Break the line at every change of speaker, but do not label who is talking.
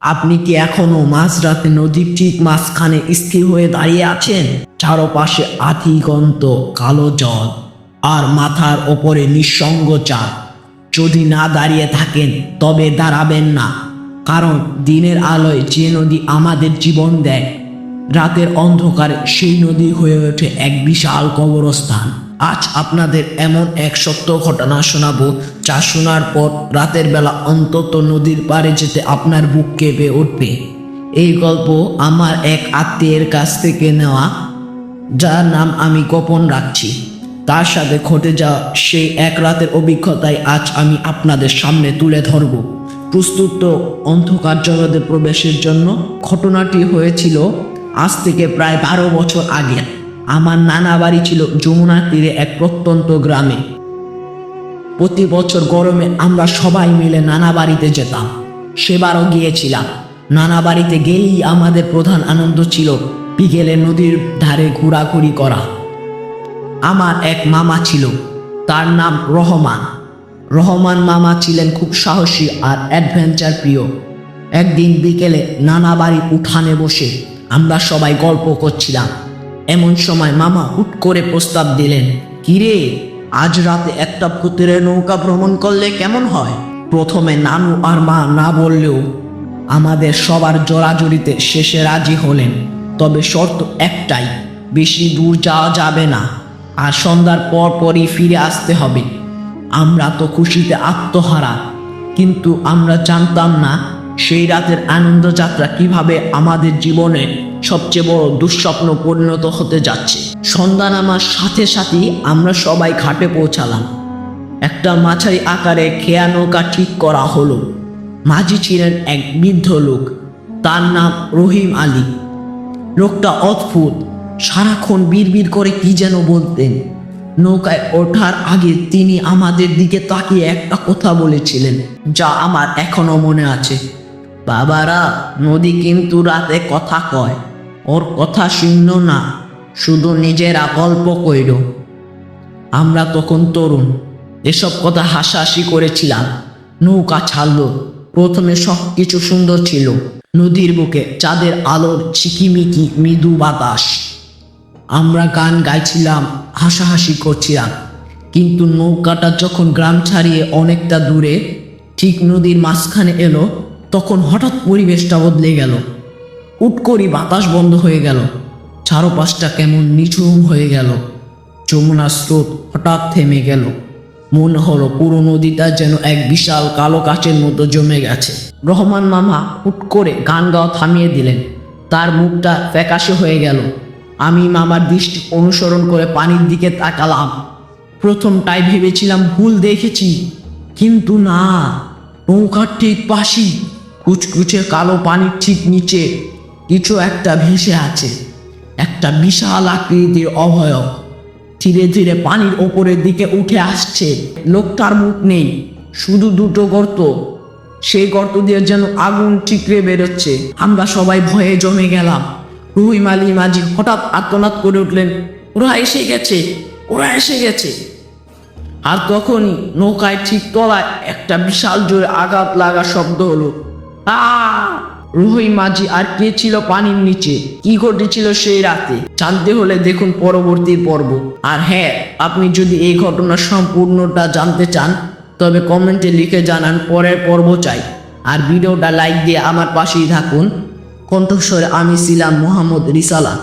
আপনি কি এখনো মাঝরাতে নদীর ঠিক মাঝখানে স্থির হয়ে দাঁড়িয়ে আছেন? চারপাশে আধিগন্ত কালো জল আর মাথার ওপরে নিঃসঙ্গ চাঁদ। যদি না দাঁড়িয়ে থাকেন তবে দাঁড়াবেন না, কারণ দিনের আলোয় যে নদী আমাদের জীবন দেয়, রাতের অন্ধকারে সেই নদী হয়ে ওঠে এক বিশাল কবরস্থান। আজ আপনাদের এমন এক সত্য ঘটনা শোনাবো, যা শোনার পর রাতের বেলা অন্তত নদীর পাড়ে যেতে আপনার বুক কেঁপে উঠবে। এই গল্প আমার এক আত্মীয়ের কাছ থেকে নেওয়া, যার নাম আমি গোপন রাখছি। তার সাথে ঘটে যাওয়া সেই এক রাতের অভিজ্ঞতাই আজ আমি আপনাদের সামনে তুলে ধরব। প্রস্তুত তো অন্ধকার জগতে প্রবেশের জন্য? ঘটনাটি হয়েছিল আজ থেকে প্রায় 12 বছর আগে। আমার নানা বাড়ি ছিল যমুনার তীরে এক প্রত্যন্ত গ্রামে। প্রতি বছর গরমে আমরা সবাই মিলে নানা বাড়িতে যেতাম। সেবারও গিয়েছিলাম। নানা বাড়িতে গেলেই আমাদের প্রধান আনন্দ ছিল বিকেলে নদীর ধারে ঘোরাঘুরি করা। আমার এক মামা ছিল, তার নাম রহমান। রহমান মামা ছিলেন খুব সাহসী আর অ্যাডভেঞ্চার প্রিয়। একদিন বিকেলে নানা বাড়ির উঠানে বসে আমরা সবাই গল্প করছিলাম। এমন সময় মামা হুট করে প্রস্তাব দিলেন, কিরে, আজ রাতে একটা ভূতের নৌকা ভ্রমণ করলে কেমন হয়? প্রথমে নানু আর মা না বললেও আমাদের সবার জোরাজুরিতে শেষে রাজি হলেন। তবে শর্ত একটাই, বেশি দূর যাওয়া যাবে না, আর সন্ধ্যার পর পরই ফিরে আসতে হবে। আমরা তো খুশিতে আত্মহারা, কিন্তু আমরা জানতাম না সেই রাতের আনন্দযাত্রা কিভাবে আমাদের জীবনে সবচেয়ে বড় দুঃস্বপ্ন পরিণত হতে যাচ্ছে। সন্ধ্যা নামার সাথে সাথেই আমরা সবাই ঘাটে পৌঁছালাম। একটা মাঝারি আকারে খেয়া নৌকা ঠিক করা হলো। মাঝি ছিলেন এক বৃদ্ধ লোক, তার নাম রহিম আলী। লোকটা অদ্ভুত, সারাক্ষণ বিড়বিড় করে কি যেন বলতেন। নৌকায় ওঠার আগে তিনি আমাদের দিকে তাকিয়ে একটা কথা বলেছিলেন, যা আমার এখনো মনে আছে। বাবারা, নদী কিন্তু রাতে কথা কয়, ওর কথা শুনল না, শুধু নিজেরা গল্প কইল। আমরা তখন তরুণ, এসব কথা হাসাহাসি করেছিলাম। নৌকা ছাড়ল। প্রথমে সব কিছু সুন্দর ছিল। নদীর বুকে চাঁদের আলোর চিকিমিকি মৃদু বাতাস। আমরা গান গাইছিলাম, হাসাহাসি করছিলাম। কিন্তু নৌকাটা যখন গ্রাম ছাড়িয়ে অনেকটা দূরে ঠিক নদীর মাঝখানে এলো, তখন হঠাৎ পরিবেশটা বদলে গেল। হুট করে বাতাস বন্ধ হয়ে গেল। চারপাশটা কেমন নিঝুম হয়ে গেল। যমুনার স্রোত হঠাৎ থেমে গেল। মনে হলো পুরো নদীটা যেন এক বিশাল কালো কাচের মতো জমে গেছে। রহমান মামা হুট করে গান গাওয়া থামিয়ে দিলেন। তার মুখটা ফ্যাকাশে হয়ে গেল। আমি মামার দৃষ্টি অনুসরণ করে পানির দিকে তাকালাম। প্রথমটাই ভেবেছিলাম ভুল দেখেছি, কিন্তু না, নৌকার ঠিক পাশেই কুচকুচে কালো পানির ঠিক নিচে কিছু একটা ভেসে আছে। একটা বিশাল আকৃতির অভয়ব ধীরে ধীরে পানির ওপরের দিকে উঠে আসছে। লোকটার মুখ নেই, শুধু দুটো গর্ত। সেই গর্ত দিয়ে যেন আগুন ঠিকরে বেরোচ্ছে। আমরা সবাই ভয়ে জমে গেলাম। রহিম আলী মাঝি হঠাৎ আর্তনাদ করে উঠলেন, ওরা এসে গেছে, ওরা এসে গেছে। আর তখনই নৌকায় ঠিক তলায় একটা বিশাল জোরে আঘাত লাগা শব্দ হলো। রহিম মাঝি আর কে ছিল পানির নিচে? কি ঘটেছিল সেই রাতে জানতে হলে দেখুন পরবর্তী পর্ব। আর হ্যাঁ, আপনি যদি এই ঘটনার সম্পূর্ণটা জানতে চান, তবে কমেন্টে লিখে জানান পরের পর্ব চাই। আর ভিডিওটা লাইক দিয়ে আমার পাশেই থাকুন। কণ্ঠস্বরে আমি ছিলাম মোহাম্মদ রিসালাত।